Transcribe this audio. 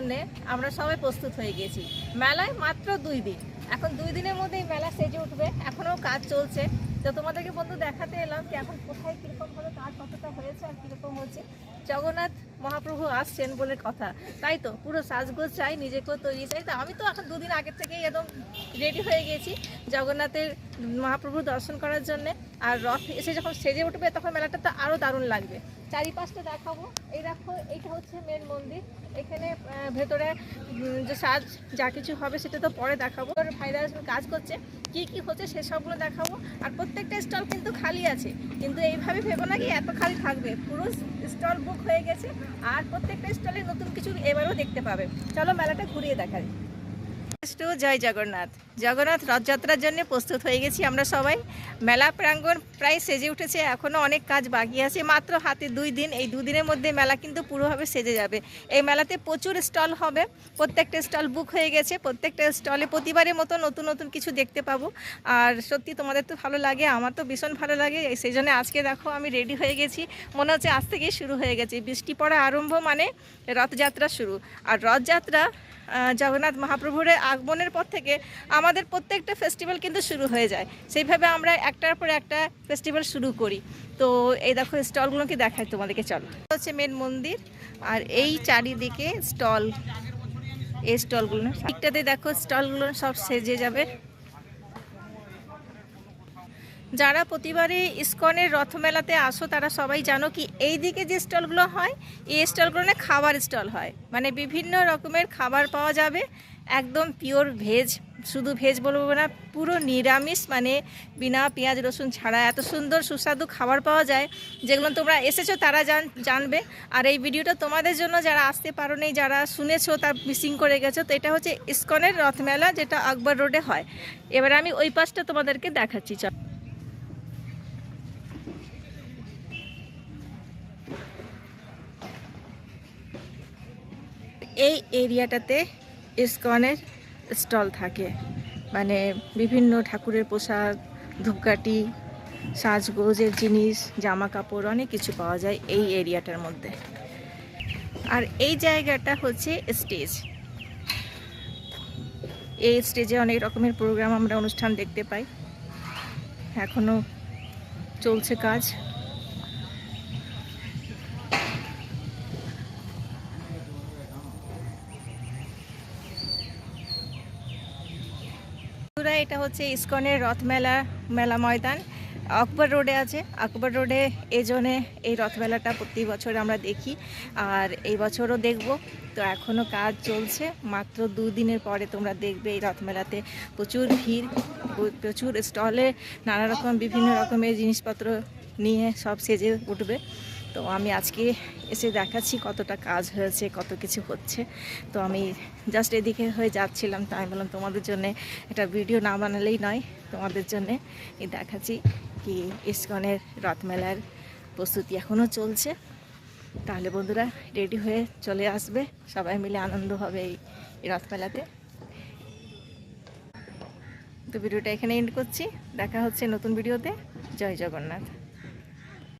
জন্য আমরা সবাই প্রস্তুত হয়ে গেছি। মেলায় মাত্র 2 দিন, এখন 2 দিনের মধ্যেই মেলা সেজে উঠবে, এখনও কাজ চলছে। তো তোমাদেরকে বন্ধু দেখাতে এলাম যে এখন কোথায় কীরকমভাবে কাজ কতটা হয়েছে আর কীরকম হচ্ছে। জগন্নাথ মহাপ্রভু আসছেন বলে কথা, তাই তো পুরো সাজগোজ চাই, নিজেকেও তৈরি চাই। তো আমি তো এখন 2 দিন আগের থেকেই একদম রেডি হয়ে গেছি জগন্নাথের মহাপ্রভু দর্শন করার জন্যে। আর রথ এসে যখন সেজে উঠবে তখন মেলাটা তো আরও দারুণ লাগবে। চারিপাশটা দেখাবো। এই দেখো, এইটা হচ্ছে মেন মন্দির। এখানে ভেতরে যে সাজ যা কিছু হবে সেটা তো পরে দেখাবো। ভাইরা কাজ করছে, কি কি হচ্ছে সেসবগুলো দেখাবো। আর প্রত্যেকটা স্টল কিন্তু খালি আছে, কিন্তু এইভাবে ভেবো না কি এত খালি থাকবে। পুরো স্টল বুক হয়ে গেছে, আর প্রত্যেকটা স্টলে নতুন কিছু এবারও দেখতে পাবে। চলো মেলাটা ঘুরিয়ে দেখাই। জয় জগন্নাথ। জগন্নাথ রথযাত্রার জন্য প্রস্তুত হয়ে গেছি আমরা সবাই। মেলা প্রাঙ্গণ প্রায় সেজে উঠেছে, এখনও অনেক কাজ বাকি আছে। মাত্র হাতে 2 দিন, এই 2 দিনের মধ্যে মেলা কিন্তু পুরোভাবে সেজে যাবে। এই মেলাতে প্রচুর স্টল হবে, প্রত্যেকটা স্টল বুক হয়ে গেছে। প্রত্যেকটা স্টলে প্রতিবারের মতো নতুন নতুন কিছু দেখতে পাবো। আর সত্যি তোমাদের তো ভালো লাগে, আমার তো ভীষণ ভালো লাগে। সেই জন্য আজকে দেখো আমি রেডি হয়ে গেছি, মনে হচ্ছে আজ থেকেই শুরু হয়ে গেছে। বৃষ্টি পড়া আরম্ভ মানে রথযাত্রা শুরু। আর রথযাত্রা জগন্নাথ মহাপ্রভুর আগমনের পর থেকে আমাদের প্রত্যেকটা ফেস্টিভ্যাল কিন্তু শুরু হয়ে যায়। সেইভাবে আমরা একটার পর একটা ফেস্টিভ্যাল শুরু করি। তো এই দেখো স্টলগুলোকে দেখাই তোমাদেরকে, চলো। হচ্ছে মেন মন্দির, আর এই চারিদিকে স্টল। এই স্টলগুলো দিকটাতে দেখো, স্টলগুলো সব সেজে যাবে। যারা প্রতিবারই ইস্কনের রথমেলাতে আসো তারা সবাই জানো কি এই দিকে যে স্টলগুলো হয়, এই স্টলগুলো না খাবার স্টল হয়। মানে বিভিন্ন রকমের খাবার পাওয়া যাবে, একদম পিওর ভেজ। শুধু ভেজ বলবো না, পুরো নিরামিষ, মানে বিনা পেঁয়াজ রসুন ছাড়া এত সুন্দর সুস্বাদু খাবার পাওয়া যায়, যেগুলো তোমরা এসেছো তারা জানবে। আর এই ভিডিওটা তোমাদের জন্য, যারা আসতে পারো নি, যারা শুনেছো তার মিসিং করে গেছো। তো এটা হচ্ছে ইস্কনের রথমেলা, যেটা আকবর রোডে হয়। এবার আমি ওই পাশটা তোমাদেরকে দেখাচ্ছি, চল। এই এরিয়াটাতে ইস্কনের স্টল থাকে, মানে বিভিন্ন ঠাকুরের পোশাক, ধূপকাঠি, সাজগোজের জিনিস, জামা কাপড়, অনেক কিছু পাওয়া যায় এই এরিয়াটার মধ্যে। আর এই জায়গাটা হচ্ছে স্টেজ। এই স্টেজে অনেক রকমের প্রোগ্রাম, আমরা অনুষ্ঠান দেখতে পাই। এখনো চলছে কাজ। এটা হচ্ছে ইস্কনের রথমেলা ময়দান, আকবর রোডে আছে। আকবর রোডে এই জন্যে এই রথমেলাটা প্রতি বছর আমরা দেখি, আর এই বছরও দেখব। তো এখনও কাজ চলছে, মাত্র 2 দিনের পরে তোমরা দেখবে এই রথমেলাতে প্রচুর ভিড়, প্রচুর স্টলে নানা রকম বিভিন্ন রকমের জিনিসপত্র নিয়ে সব সেজে উঠবে। তো আমি আজকে এসে দেখাচ্ছি কতটা কাজ হয়েছে, কত কিছু হচ্ছে। তো আমি জাস্ট এদিকে হয়ে যাচ্ছিলাম, তাই আমি বললাম তোমাদের জন্যে একটা ভিডিও না বানালেই নয়, তোমাদের জন্যে এই দেখাচ্ছি কি ইস্কনের রথমেলার প্রস্তুতি এখনও চলছে। তাহলে বন্ধুরা রেডি হয়ে চলে আসবে, সবাই মিলে আনন্দ হবে এই রথমেলাতে। তো ভিডিওটা এখানে এন্ড করছি, দেখা হচ্ছে নতুন ভিডিওতে। জয় জগন্নাথ।